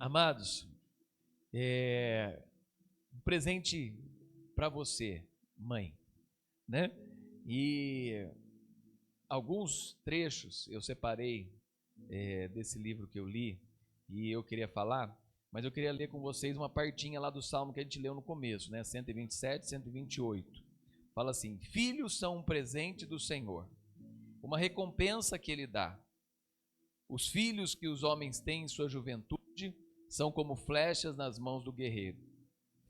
Amados, um presente para você, mãe, né? E alguns trechos eu separei desse livro que eu li e eu queria falar, mas eu queria ler com vocês uma partinha lá do Salmo que a gente leu no começo, né? 127, 128. Fala assim: filhos são um presente do Senhor, uma recompensa que Ele dá. Os filhos que os homens têm em sua juventude são como flechas nas mãos do guerreiro.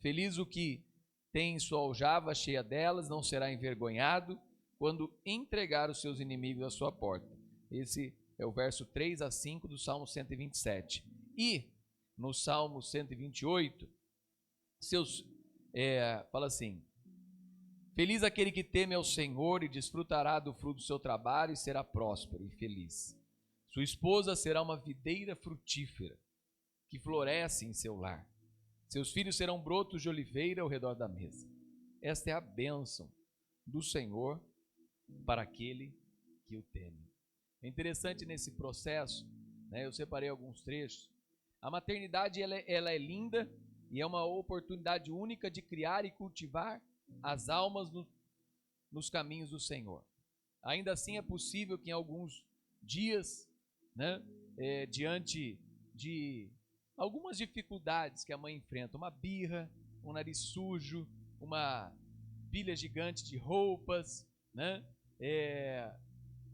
Feliz o que tem sua aljava cheia delas, não será envergonhado quando entregar os seus inimigos à sua porta. Esse é o verso 3 a 5 do Salmo 127. E no Salmo 128, fala assim: feliz aquele que teme ao Senhor e desfrutará do fruto do seu trabalho e será próspero e feliz. Sua esposa será uma videira frutífera que floresce em seu lar. Seus filhos serão brotos de oliveira ao redor da mesa. Esta é a bênção do Senhor para aquele que o teme. É interessante nesse processo, né, eu separei alguns trechos. A maternidade ela é linda e é uma oportunidade única de criar e cultivar as almas nos caminhos do Senhor. Ainda assim é possível que em alguns dias, né, diante de algumas dificuldades que a mãe enfrenta, uma birra, um nariz sujo, uma pilha gigante de roupas, né?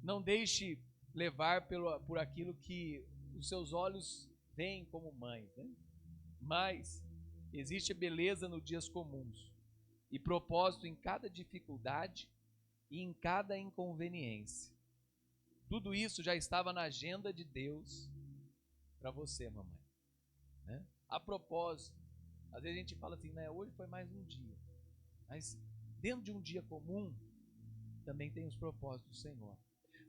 Não deixe levar por aquilo que os seus olhos veem como mãe, né? Mas existe beleza nos dias comuns e propósito em cada dificuldade e em cada inconveniência. Tudo isso já estava na agenda de Deus para você, mamãe, né? A propósito, às vezes a gente fala assim, né? Hoje foi mais um dia, mas dentro de um dia comum também tem os propósitos do Senhor.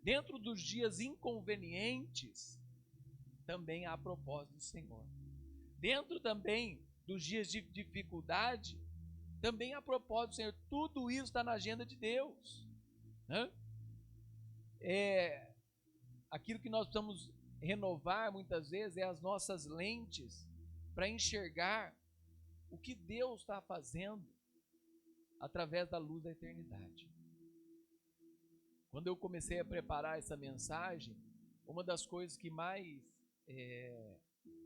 Dentro dos dias inconvenientes também há propósito do Senhor. Dentro também dos dias de dificuldade também há propósito do Senhor. Tudo isso está na agenda de Deus, né? Aquilo que nós precisamos renovar muitas vezes é as nossas lentes para enxergar o que Deus está fazendo através da luz da eternidade. Quando eu comecei a preparar essa mensagem, uma das coisas que mais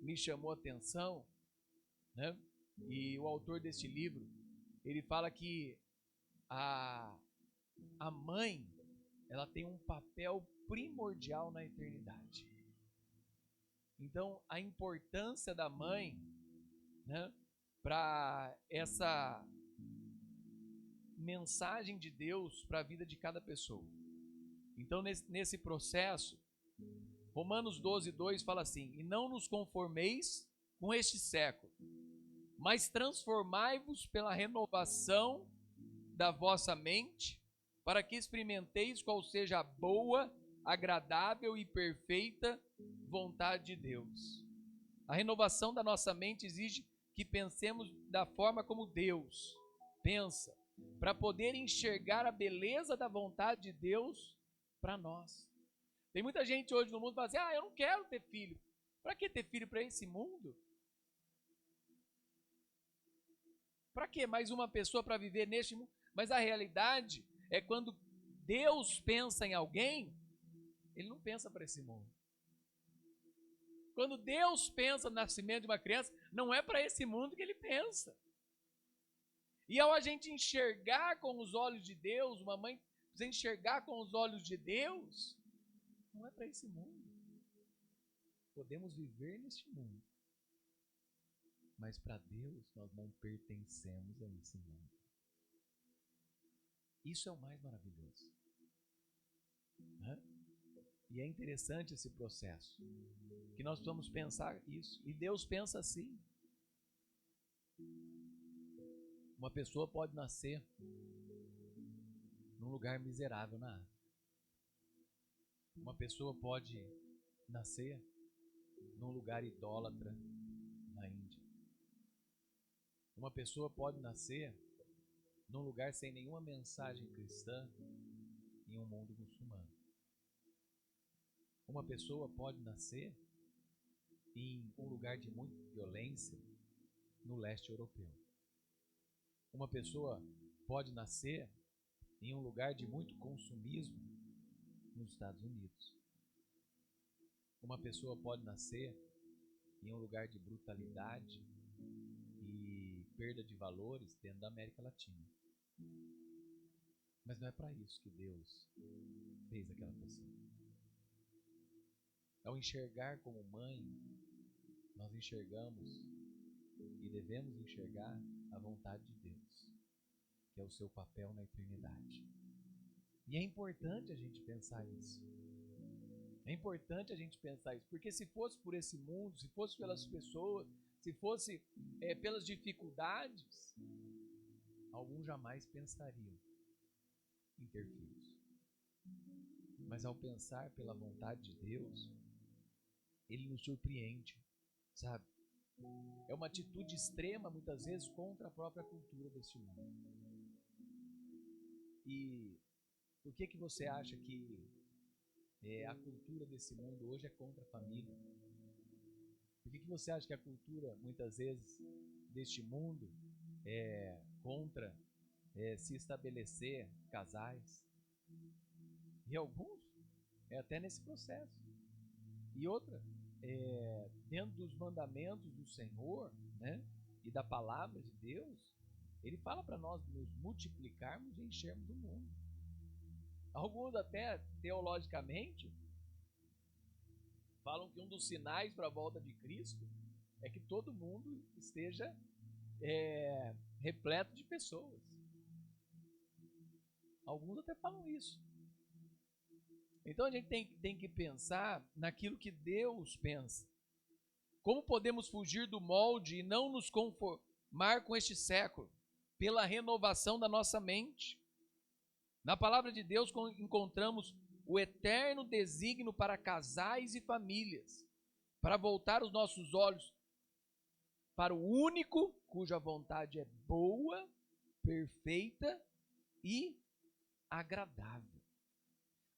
me chamou a atenção, né? E o autor deste livro, ele fala que a mãe, ela tem um papel primordial na eternidade. Então, a importância da mãe, né, para essa mensagem de Deus para a vida de cada pessoa. Então, nesse processo, Romanos 12:2 fala assim: e não nos conformeis com este século, mas transformai-vos pela renovação da vossa mente, para que experimenteis qual seja a boa, agradável e perfeita vontade de Deus. A renovação da nossa mente exige que pensemos da forma como Deus pensa, para poder enxergar a beleza da vontade de Deus para nós. Tem muita gente hoje no mundo que fala assim: eu não quero ter filho. Para que ter filho para esse mundo? Para que mais uma pessoa para viver neste mundo? Mas a realidade é quando Deus pensa em alguém, Ele não pensa para esse mundo. Quando Deus pensa no nascimento de uma criança, não é para esse mundo que Ele pensa. E ao a gente enxergar com os olhos de Deus, uma mãe precisa enxergar com os olhos de Deus, não é para esse mundo. Podemos viver neste mundo, mas para Deus nós não pertencemos a esse mundo. Isso é o mais maravilhoso, né? E é interessante esse processo, que nós precisamos pensar isso. E Deus pensa assim. Uma pessoa pode nascer num lugar miserável na África. Uma pessoa pode nascer num lugar idólatra na Índia. Uma pessoa pode nascer num lugar sem nenhuma mensagem cristã em um mundo muçulmano. Uma pessoa pode nascer em um lugar de muita violência no leste europeu. Uma pessoa pode nascer em um lugar de muito consumismo nos Estados Unidos. Uma pessoa pode nascer em um lugar de brutalidade e perda de valores dentro da América Latina. Mas não é para isso que Deus fez aquela pessoa. Ao enxergar como mãe, nós enxergamos e devemos enxergar a vontade de Deus, que é o seu papel na eternidade. E é importante a gente pensar isso. É importante a gente pensar isso, porque se fosse por esse mundo, se fosse pelas pessoas, se fosse pelas dificuldades, alguns jamais pensariam em ter filhos. Mas ao pensar pela vontade de Deus, Ele nos surpreende, sabe? É uma atitude extrema, muitas vezes, contra a própria cultura deste mundo. E por que você acha que a cultura desse mundo hoje é contra a família? Por que você acha que a cultura, muitas vezes, deste mundo é contra se estabelecer casais? E alguns até nesse processo. E outra, dentro dos mandamentos do Senhor, né, e da palavra de Deus, Ele fala para nós nos multiplicarmos e enchermos o mundo. Alguns até teologicamente falam que um dos sinais para a volta de Cristo é que todo mundo esteja repleto de pessoas. Alguns até falam isso. Então a gente tem que pensar naquilo que Deus pensa. Como podemos fugir do molde e não nos conformar com este século? Pela renovação da nossa mente. Na palavra de Deus encontramos o eterno desígnio para casais e famílias, para voltar os nossos olhos para o único cuja vontade é boa, perfeita e agradável.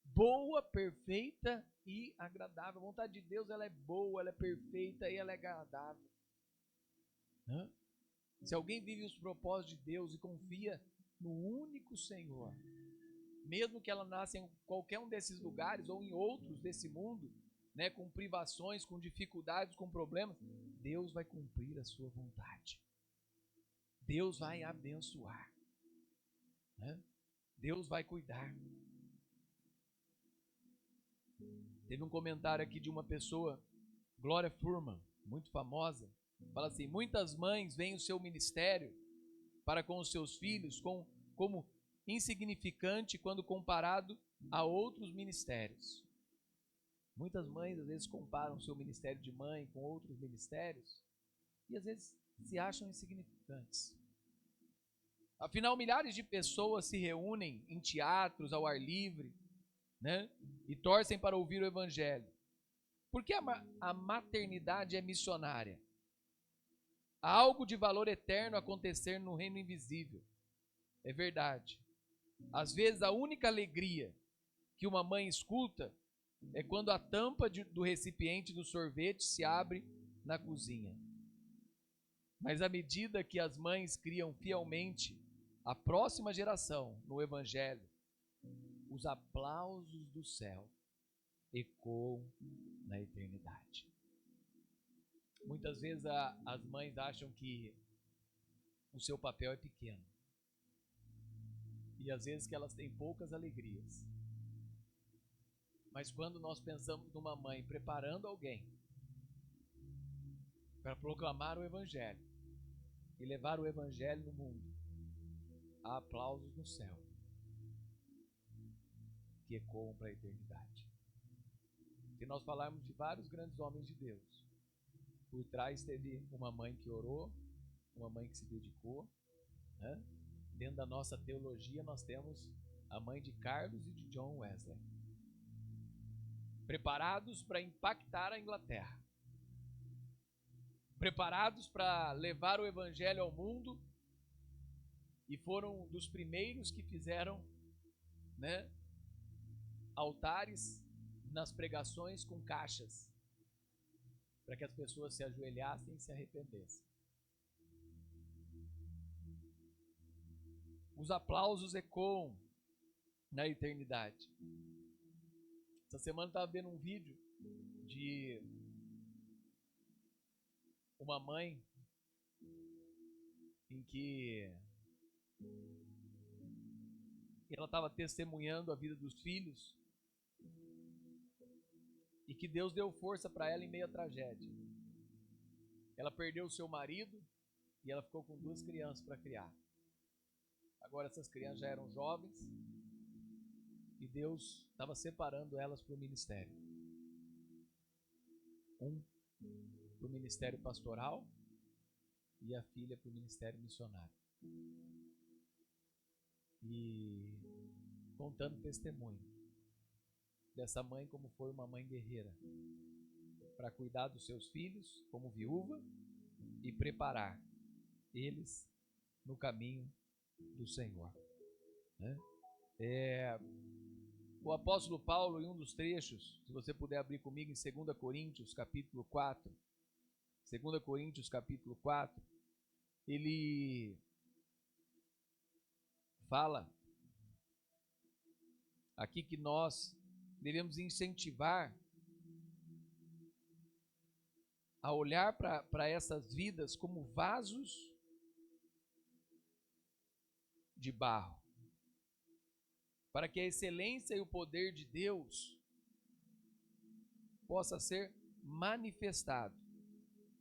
Boa, perfeita e agradável. A vontade de Deus, ela é boa, ela é perfeita e ela é agradável. Se alguém vive os propósitos de Deus e confia no único Senhor, mesmo que ela nasça em qualquer um desses lugares ou em outros desse mundo, né, com privações, com dificuldades, com problemas, Deus vai cumprir a sua vontade. Deus vai abençoar. Né? Deus vai cuidar. Teve um comentário aqui de uma pessoa, Gloria Furman, muito famosa, fala assim: muitas mães veem o seu ministério para com os seus filhos como insignificante quando comparado a outros ministérios. Muitas mães às vezes comparam o seu ministério de mãe com outros ministérios e às vezes se acham insignificantes. Afinal, milhares de pessoas se reúnem em teatros ao ar livre, né, e torcem para ouvir o evangelho. Por que a maternidade é missionária? Há algo de valor eterno acontecer no reino invisível. É verdade. Às vezes a única alegria que uma mãe escuta é quando a tampa do recipiente do sorvete se abre na cozinha. Mas à medida que as mães criam fielmente a próxima geração no evangelho, os aplausos do céu ecoam na eternidade. Muitas vezes as mães acham que o seu papel é pequeno. E às vezes que elas têm poucas alegrias. Mas quando nós pensamos numa mãe preparando alguém para proclamar o evangelho e levar o evangelho no mundo, há aplausos no céu que ecoam para a eternidade. Se nós falarmos de vários grandes homens de Deus, por trás teve uma mãe que orou, uma mãe que se dedicou, né? Dentro da nossa teologia nós temos a mãe de Carlos e de John Wesley, preparados para impactar a Inglaterra, preparados para levar o evangelho ao mundo, e foram dos primeiros que fizeram, né, altares nas pregações com caixas, para que as pessoas se ajoelhassem e se arrependessem. Os aplausos ecoam na eternidade. Essa semana eu estava vendo um vídeo de uma mãe em que ela estava testemunhando a vida dos filhos e que Deus deu força para ela em meio à tragédia. Ela perdeu o seu marido e ela ficou com 2 crianças para criar. Agora essas crianças já eram jovens e Deus estava separando elas para o ministério. Um para o ministério pastoral e a filha para o ministério missionário. E contando testemunho dessa mãe, como foi uma mãe guerreira para cuidar dos seus filhos como viúva e preparar eles no caminho do Senhor, né? O apóstolo Paulo, em um dos trechos, se você puder abrir comigo em 2 Coríntios capítulo 4, 2 Coríntios capítulo 4, ele fala aqui que nós devemos incentivar a olhar para essas vidas como vasos de barro, para que a excelência e o poder de Deus possa ser manifestado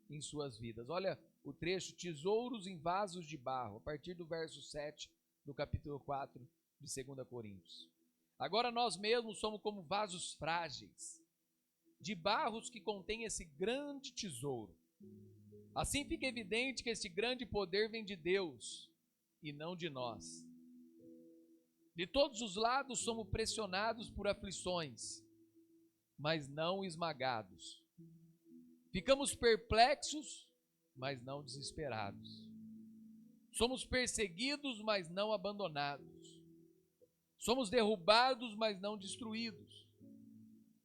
em suas vidas. Olha o trecho, tesouros em vasos de barro, a partir do verso 7 do capítulo 4 de 2 Coríntios. Agora nós mesmos somos como vasos frágeis, de barros que contém esse grande tesouro. Assim fica evidente que esse grande poder vem de Deus e não de nós. De todos os lados somos pressionados por aflições, mas não esmagados. Ficamos perplexos, mas não desesperados. Somos perseguidos, mas não abandonados. Somos derrubados, mas não destruídos.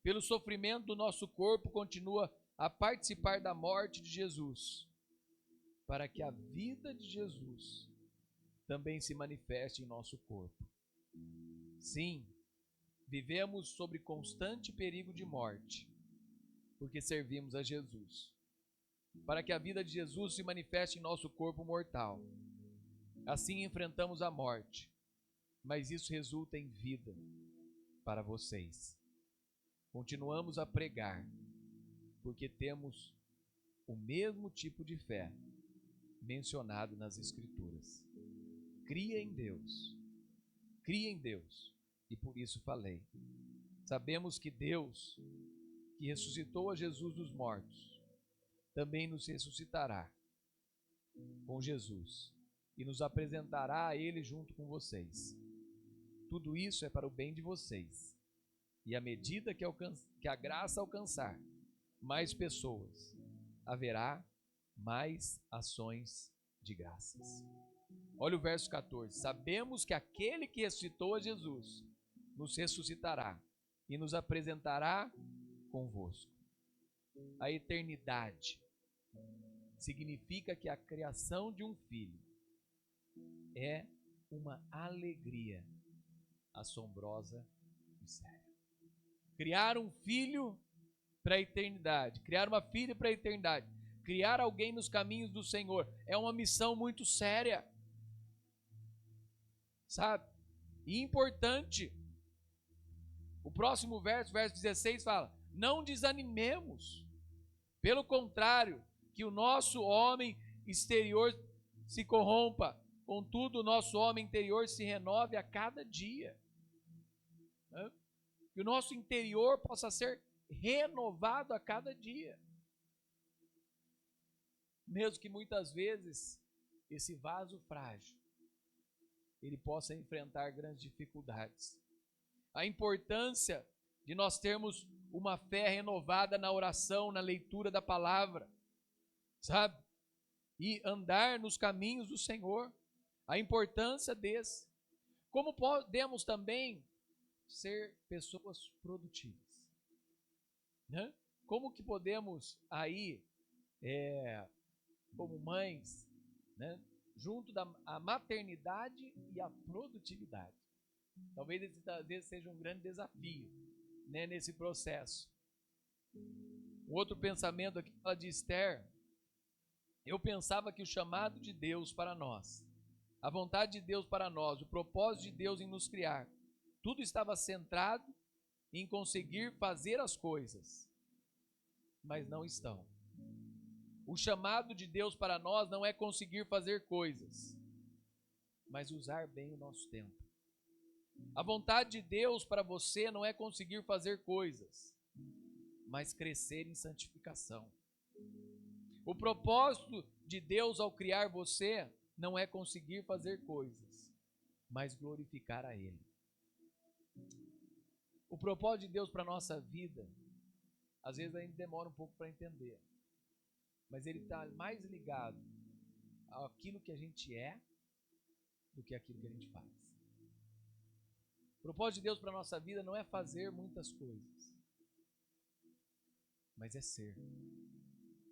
Pelo sofrimento do nosso corpo, continua a participar da morte de Jesus, para que a vida de Jesus também se manifeste em nosso corpo. Sim, vivemos sob constante perigo de morte, porque servimos a Jesus, para que a vida de Jesus se manifeste em nosso corpo mortal. Assim enfrentamos a morte, mas isso resulta em vida para vocês. Continuamos a pregar, porque temos o mesmo tipo de fé mencionado nas Escrituras. Cria em Deus, e por isso falei. Sabemos que Deus, que ressuscitou a Jesus dos mortos, também nos ressuscitará com Jesus e nos apresentará a Ele junto com vocês. Tudo isso é para o bem de vocês. E à medida que a graça alcançar mais pessoas, haverá mais ações de graças. Olha o verso 14. Sabemos que aquele que ressuscitou a Jesus nos ressuscitará e nos apresentará convosco. A eternidade significa que a criação de um filho é uma alegria assombrosa e séria. Criar um filho para a eternidade, criar uma filha para a eternidade, criar alguém nos caminhos do Senhor é uma missão muito séria, sabe? E importante. O próximo verso, verso 16 fala: não desanimemos, pelo contrário, que o nosso homem exterior se corrompa, contudo o nosso homem interior se renove a cada dia. Que o nosso interior possa ser renovado a cada dia. Mesmo que muitas vezes esse vaso frágil ele possa enfrentar grandes dificuldades. A importância de nós termos uma fé renovada na oração, na leitura da palavra, sabe? E andar nos caminhos do Senhor. A importância desse. Como podemos também ser pessoas produtivas, né? como que podemos aí, como mães, né, junto da a maternidade e a produtividade? Talvez esse às vezes seja um grande desafio, né, nesse processo. Um outro pensamento aqui fala de Esther. Eu pensava que o chamado de Deus para nós, a vontade de Deus para nós, o propósito de Deus em nos criar, tudo estava centrado em conseguir fazer as coisas, mas não estão. O chamado de Deus para nós não é conseguir fazer coisas, mas usar bem o nosso tempo. A vontade de Deus para você não é conseguir fazer coisas, mas crescer em santificação. O propósito de Deus ao criar você não é conseguir fazer coisas, mas glorificar a Ele. O propósito de Deus para a nossa vida, às vezes a gente demora um pouco para entender, mas ele está mais ligado àquilo que a gente é do que àquilo que a gente faz. O propósito de Deus para a nossa vida não é fazer muitas coisas, mas é ser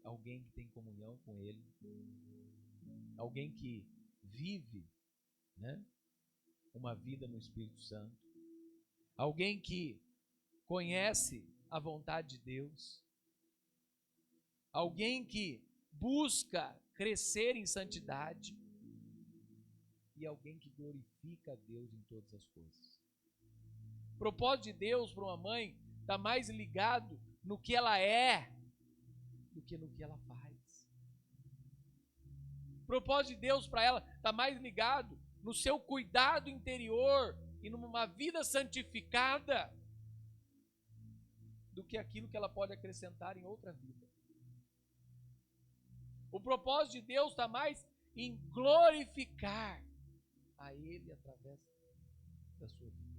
alguém que tem comunhão com Ele, alguém que vive, né, uma vida no Espírito Santo, alguém que conhece a vontade de Deus, alguém que busca crescer em santidade e alguém que glorifica a Deus em todas as coisas. O propósito de Deus para uma mãe está mais ligado no que ela é do que no que ela faz. O propósito de Deus para ela está mais ligado no seu cuidado interior e numa vida santificada do que aquilo que ela pode acrescentar em outra vida. O propósito de Deus está mais em glorificar a Ele através da sua vida.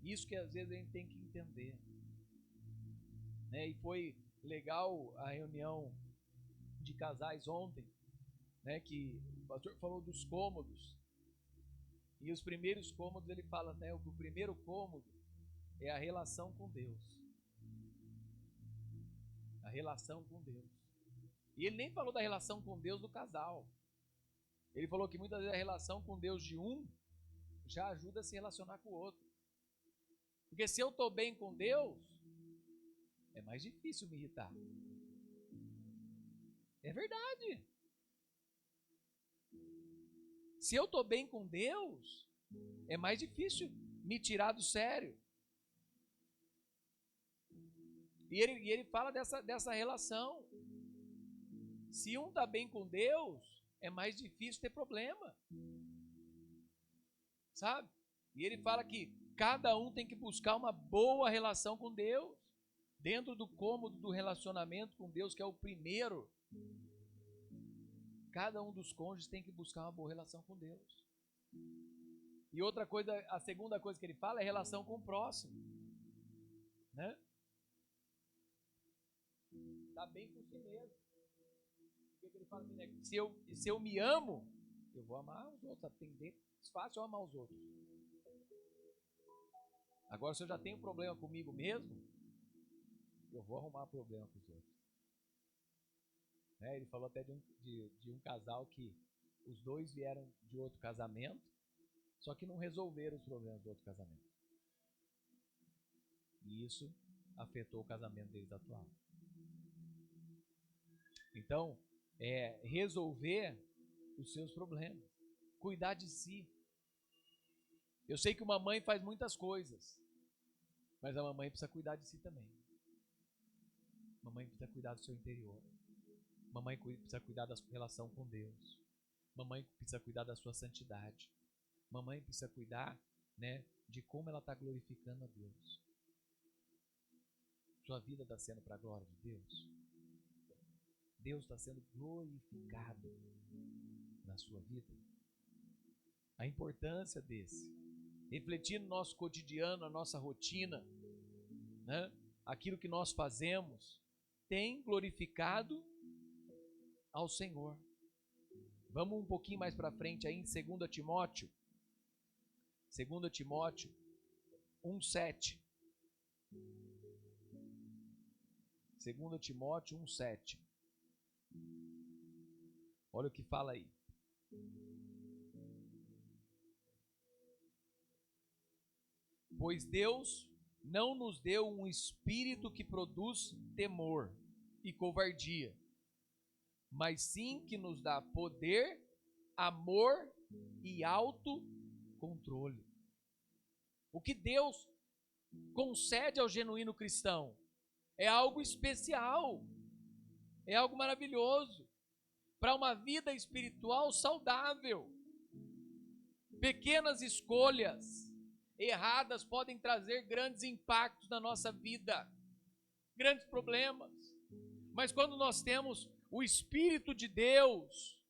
Isso que às vezes a gente tem que entender. Né? E foi legal a reunião de casais ontem, né? Que o pastor falou dos cômodos. E os primeiros cômodos ele fala, né? O primeiro cômodo é a relação com Deus. A relação com Deus. E ele nem falou da relação com Deus do casal. Ele falou que muitas vezes a relação com Deus de um já ajuda a se relacionar com o outro. Porque se eu estou bem com Deus, é mais difícil me irritar. É verdade. Se eu estou bem com Deus, é mais difícil me tirar do sério. E ele fala dessa relação. Se um está bem com Deus, é mais difícil ter problema. Sabe? E ele fala que cada um tem que buscar uma boa relação com Deus. Dentro do cômodo do relacionamento com Deus, que é o primeiro, cada um dos cônjuges tem que buscar uma boa relação com Deus. E outra coisa, a segunda coisa que ele fala é relação com o próximo. Né? Está bem com si mesmo. Porque ele fala assim, né? Se eu me amo, eu vou amar os outros. Atender, fácil eu amar os outros. Agora, se eu já tenho problema comigo mesmo, eu vou arrumar problema com os outros. Né? Ele falou até de um casal que os dois vieram de outro casamento, só que não resolveram os problemas do outro casamento. E isso afetou o casamento deles atual. Então, resolver os seus problemas, cuidar de si. Eu sei que uma mãe faz muitas coisas, mas a mamãe precisa cuidar de si também. Mamãe precisa cuidar do seu interior. Mamãe precisa cuidar da sua relação com Deus. Mamãe precisa cuidar da sua santidade. Mamãe precisa cuidar, né, de como ela está glorificando a Deus. Sua vida está sendo para a glória de Deus? Deus está sendo glorificado na sua vida? A importância desse. Refletir no nosso cotidiano, na nossa rotina, né? Aquilo que nós fazemos tem glorificado ao Senhor. Vamos um pouquinho mais para frente aí em 2 Timóteo. 2 Timóteo 1:7. 2 Timóteo 1,7. Olha o que fala aí. Pois Deus não nos deu um espírito que produz temor e covardia, mas sim que nos dá poder, amor e autocontrole. O que Deus concede ao genuíno cristão é algo especial, é algo maravilhoso, para uma vida espiritual saudável. Pequenas escolhas erradas podem trazer grandes impactos na nossa vida, grandes problemas. Mas quando nós temos o Espírito de Deus,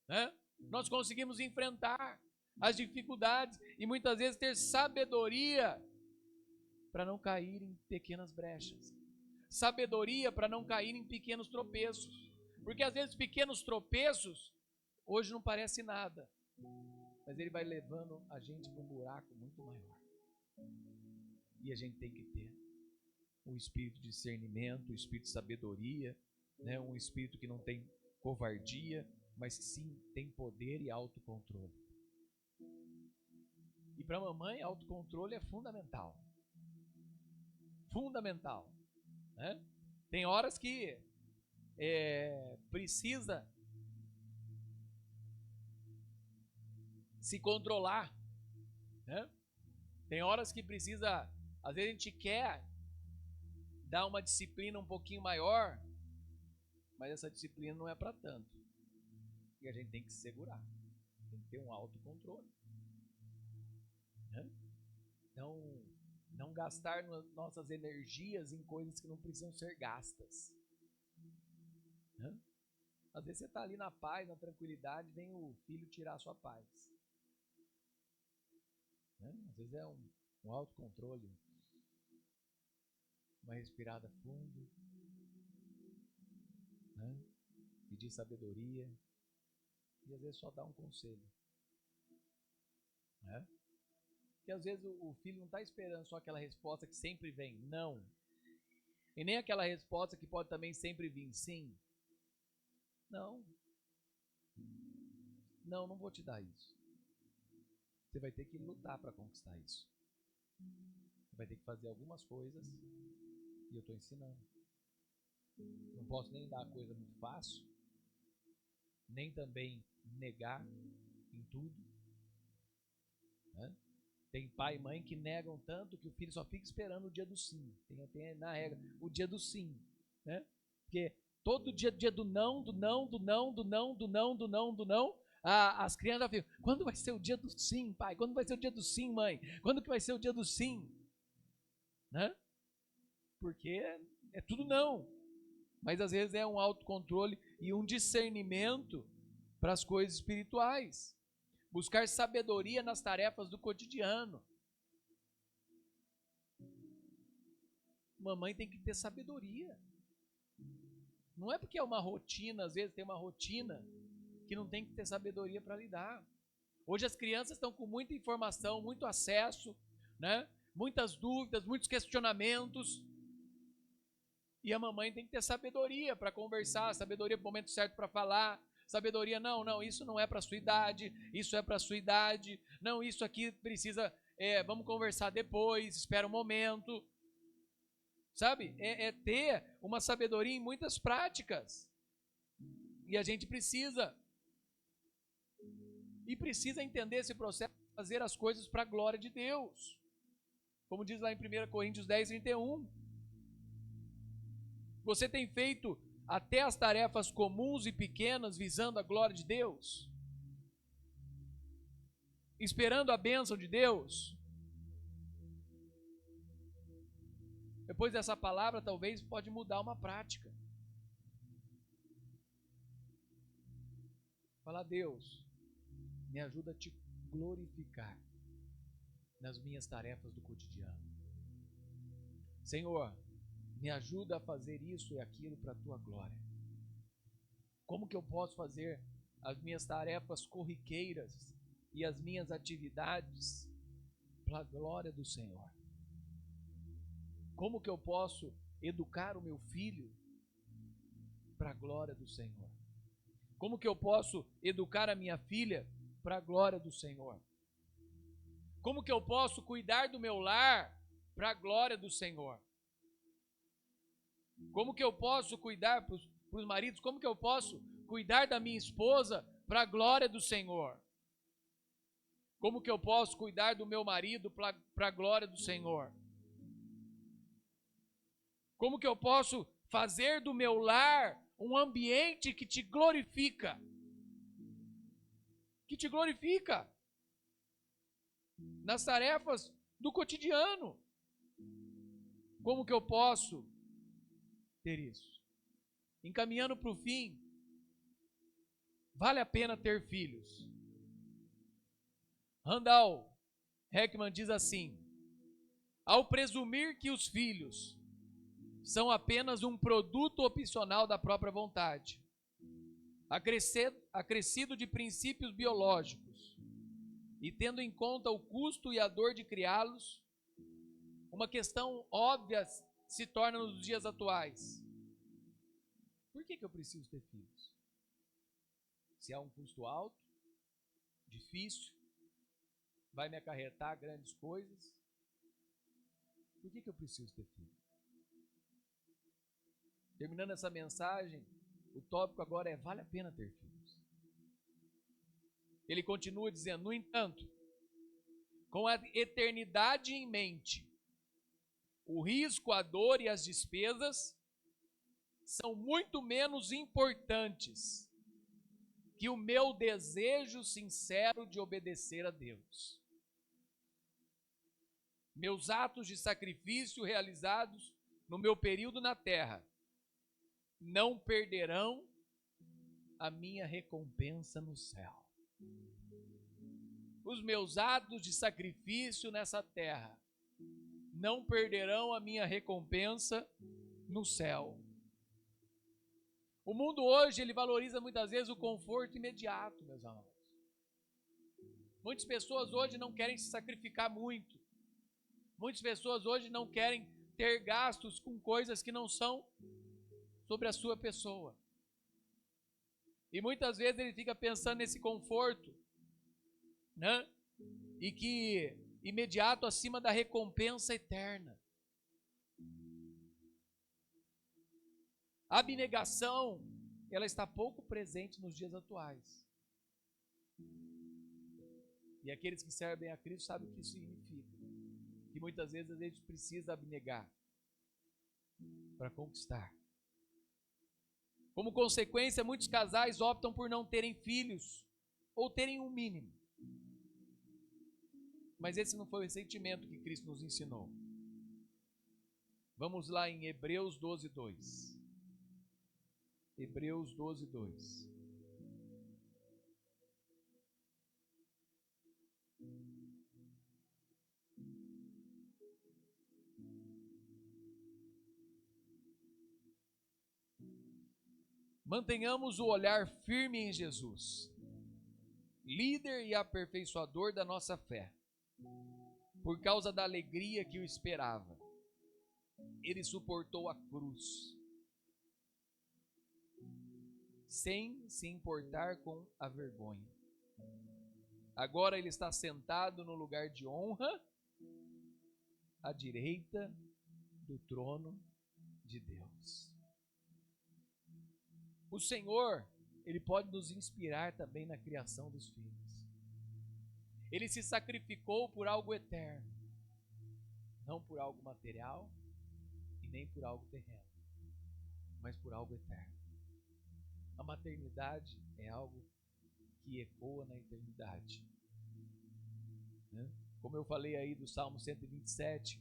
né, nós conseguimos enfrentar as dificuldades e muitas vezes ter sabedoria para não cair em pequenas brechas, sabedoria para não cair em pequenos tropeços, porque às vezes pequenos tropeços hoje não parece nada, mas ele vai levando a gente para um buraco muito maior. E a gente tem que ter um espírito de discernimento, um espírito de sabedoria, né? Um espírito que não tem covardia, mas sim tem poder e autocontrole. E para a mamãe, autocontrole é fundamental. Fundamental. Né? Tem horas que precisa se controlar, né? Tem horas que precisa, às vezes a gente quer dar uma disciplina um pouquinho maior, mas essa disciplina não é para tanto. E a gente tem que se segurar, tem que ter um autocontrole, né? Não gastar nossas energias em coisas que não precisam ser gastas, né? Às vezes você está ali na paz, na tranquilidade, vem o filho tirar a sua paz, né? Às vezes é um autocontrole, uma respirada fundo, né? Pedir sabedoria e às vezes só dar um conselho, né? Porque às vezes o filho não está esperando só aquela resposta que sempre vem, não, e nem aquela resposta que pode também sempre vir, sim. Não, não vou te dar isso. Você vai ter que lutar para conquistar isso. Você vai ter que fazer algumas coisas e eu estou ensinando. Não posso nem dar coisa muito fácil, nem também negar em tudo, né? Tem pai e mãe que negam tanto que o filho só fica esperando o dia do sim. Tem na regra o dia do sim, né? Porque todo dia do não, do não, do não, do não, do não, do não, do não, as crianças ficam, quando vai ser o dia do sim, pai? Quando vai ser o dia do sim, mãe? Quando que vai ser o dia do sim? Né? Porque é tudo não. Mas às vezes é um autocontrole e um discernimento para as coisas espirituais. Buscar sabedoria nas tarefas do cotidiano. Mamãe tem que ter sabedoria. Não é porque é uma rotina, às vezes tem uma rotina que não tem que ter sabedoria para lidar. Hoje as crianças estão com muita informação, muito acesso, né? Muitas dúvidas, muitos questionamentos. E a mamãe tem que ter sabedoria para conversar, sabedoria para o momento certo para falar, sabedoria, não, isso não é para a sua idade, isso é para a sua idade, não, isso aqui precisa, vamos conversar depois, espera um momento. Sabe? É ter uma sabedoria em muitas práticas. E a gente precisa. E precisa entender esse processo, fazer as coisas para a glória de Deus. Como diz lá em 1 Coríntios 10, 31. Você tem feito até as tarefas comuns e pequenas visando a glória de Deus? Esperando a bênção de Deus? Depois dessa palavra, talvez pode mudar uma prática. Falar, Deus, me ajuda a te glorificar nas minhas tarefas do cotidiano. Senhor, me ajuda a fazer isso e aquilo para a tua glória. Como que eu posso fazer as minhas tarefas corriqueiras e as minhas atividades para a glória do Senhor? Como que eu posso educar o meu filho para a glória do Senhor? Como que eu posso educar a minha filha para a glória do Senhor? Como que eu posso cuidar do meu lar para a glória do Senhor? Como que eu posso cuidar para os maridos? Como que eu posso cuidar da minha esposa para a glória do Senhor? Como que eu posso cuidar do meu marido para a glória do Senhor? Como que eu posso fazer do meu lar um ambiente que te glorifica? Que te glorifica nas tarefas do cotidiano. Como que eu posso ter isso? Encaminhando para o fim, vale a pena ter filhos. Randall Heckman diz assim: ao presumir que os filhos são apenas um produto opcional da própria vontade, acrescido de princípios biológicos, e tendo em conta o custo e a dor de criá-los, uma questão óbvia se torna nos dias atuais: por que eu preciso ter filhos? Se há um custo alto, difícil, vai me acarretar grandes coisas, por que eu preciso ter filhos? Terminando essa mensagem, o tópico agora é: vale a pena ter filhos? Ele continua dizendo: no entanto, com a eternidade em mente, o risco, a dor e as despesas são muito menos importantes que o meu desejo sincero de obedecer a Deus. Meus atos de sacrifício realizados no meu período na terra não perderão a minha recompensa no céu. Os meus atos de sacrifício nessa terra não perderão a minha recompensa no céu. O mundo hoje, ele valoriza muitas vezes o conforto imediato, meus amados. Muitas pessoas hoje não querem se sacrificar muito. Muitas pessoas hoje não querem ter gastos com coisas que não são sobre a sua pessoa. E muitas vezes ele fica pensando nesse conforto, né? E que imediato acima da recompensa eterna. A abnegação, ela está pouco presente nos dias atuais. E aqueles que servem a Cristo sabem o que isso significa. Que muitas vezes a gente precisa abnegar para conquistar. Como consequência, muitos casais optam por não terem filhos ou terem um mínimo. Mas esse não foi o sentimento que Cristo nos ensinou. Vamos lá em Hebreus 12, 2. Hebreus 12, 2. Mantenhamos o olhar firme em Jesus, líder e aperfeiçoador da nossa fé. Por causa da alegria que o esperava, ele suportou a cruz, sem se importar com a vergonha. Agora ele está sentado no lugar de honra, à direita do trono de Deus. O Senhor, ele pode nos inspirar também na criação dos filhos. Ele se sacrificou por algo eterno, não por algo material e nem por algo terreno, mas por algo eterno. A maternidade é algo que ecoa na eternidade. Como eu falei aí do Salmo 127,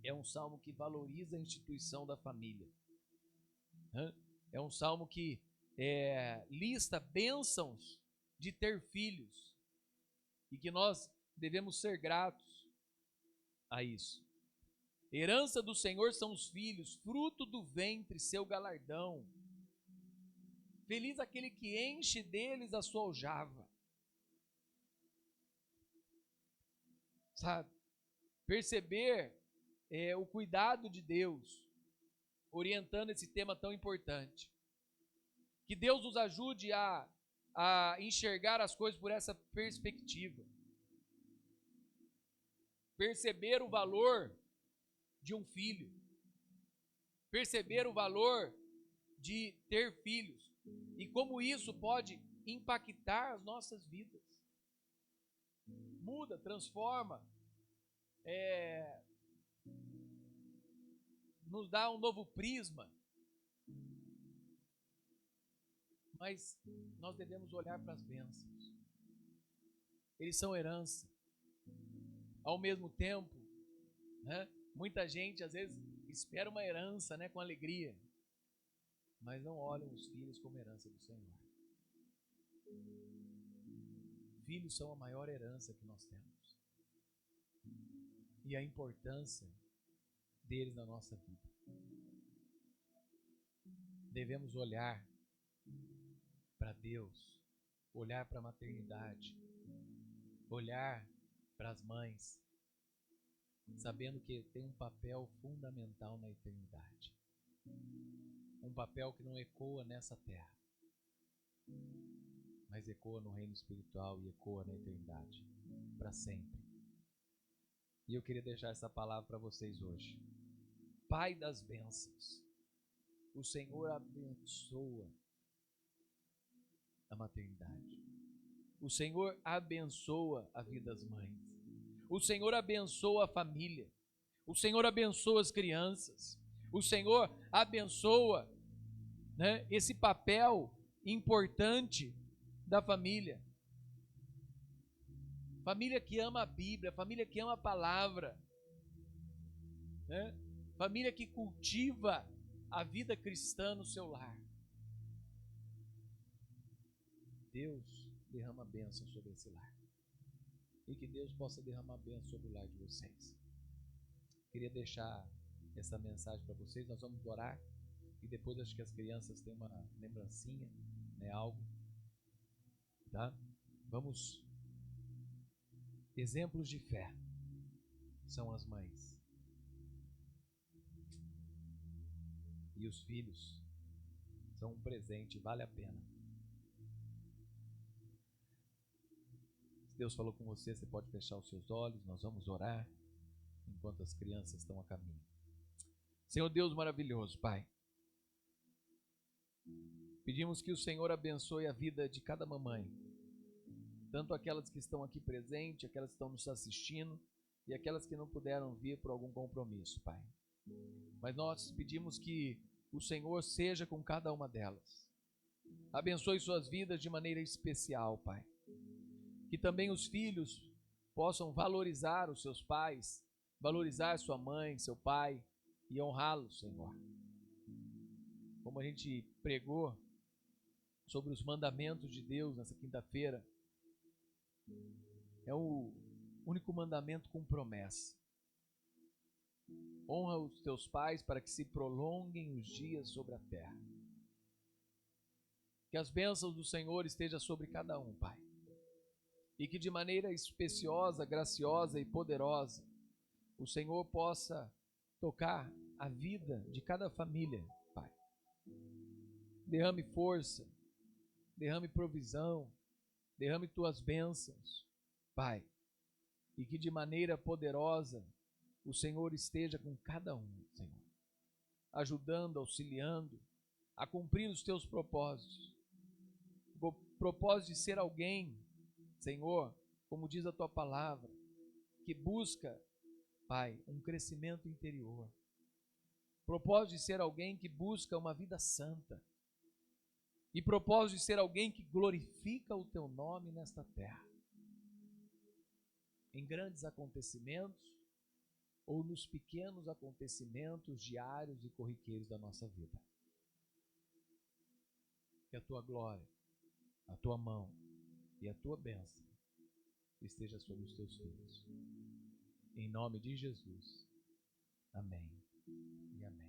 é um salmo que valoriza a instituição da família. É um salmo que lista bênçãos de ter filhos e que nós devemos ser gratos a isso. Herança do Senhor são os filhos, fruto do ventre, seu galardão. Feliz aquele que enche deles a sua aljava. Sabe? Perceber o cuidado de Deus orientando esse tema tão importante. Que Deus nos ajude a enxergar as coisas por essa perspectiva. Perceber o valor de um filho. Perceber o valor de ter filhos. E como isso pode impactar as nossas vidas. Muda, transforma, nos dá um novo prisma. Mas nós devemos olhar para as bênçãos. Eles são herança. Ao mesmo tempo, né, muita gente às vezes espera uma herança, né, com alegria, mas não olham os filhos como herança do Senhor. Filhos são a maior herança que nós temos. E a importância deles na nossa vida. Devemos olhar para Deus, olhar para a maternidade, olhar para as mães, sabendo que tem um papel fundamental na eternidade. Um papel que não ecoa nessa terra, mas ecoa no reino espiritual e ecoa na eternidade, para sempre. E eu queria deixar essa palavra para vocês hoje. Pai das bênçãos, o Senhor abençoa a maternidade. O Senhor abençoa a vida das mães. O Senhor abençoa a família. O Senhor abençoa as crianças. O Senhor abençoa, né, esse papel importante da família. Família que ama a Bíblia, família que ama a palavra, né? Família que cultiva a vida cristã no seu lar. Deus derrama bênção sobre esse lar. E que Deus possa derramar bênção sobre o lar de vocês. Queria deixar essa mensagem para vocês. Nós vamos orar. E depois acho que as crianças têm uma lembrancinha, né, algo. Tá? Vamos. Exemplos de fé são as mães. E os filhos são um presente, vale a pena. Se Deus falou com você, você pode fechar os seus olhos, nós vamos orar enquanto as crianças estão a caminho. Senhor Deus maravilhoso, Pai, pedimos que o Senhor abençoe a vida de cada mamãe, tanto aquelas que estão aqui presentes, aquelas que estão nos assistindo e aquelas que não puderam vir por algum compromisso, Pai. Mas nós pedimos que o Senhor seja com cada uma delas. Abençoe suas vidas de maneira especial, Pai. Que também os filhos possam valorizar os seus pais, valorizar sua mãe, seu pai e honrá-los, Senhor. Como a gente pregou sobre os mandamentos de Deus nessa quinta-feira, é o único mandamento com promessa. Honra os teus pais para que se prolonguem os dias sobre a terra. Que as bênçãos do Senhor estejam sobre cada um, Pai. E que de maneira especiosa, graciosa e poderosa, o Senhor possa tocar a vida de cada família, Pai. Derrame força, derrame provisão, derrame tuas bênçãos, Pai. E que de maneira poderosa o Senhor esteja com cada um, Senhor. Ajudando, auxiliando, a cumprir os teus propósitos. O propósito de ser alguém, Senhor, como diz a tua palavra, que busca, Pai, um crescimento interior. Propósito de ser alguém que busca uma vida santa. E propósito de ser alguém que glorifica o teu nome nesta terra. Em grandes acontecimentos ou nos pequenos acontecimentos diários e corriqueiros da nossa vida. Que a tua glória, a tua mão e a tua bênção esteja sobre os teus filhos. Em nome de Jesus. Amém e amém.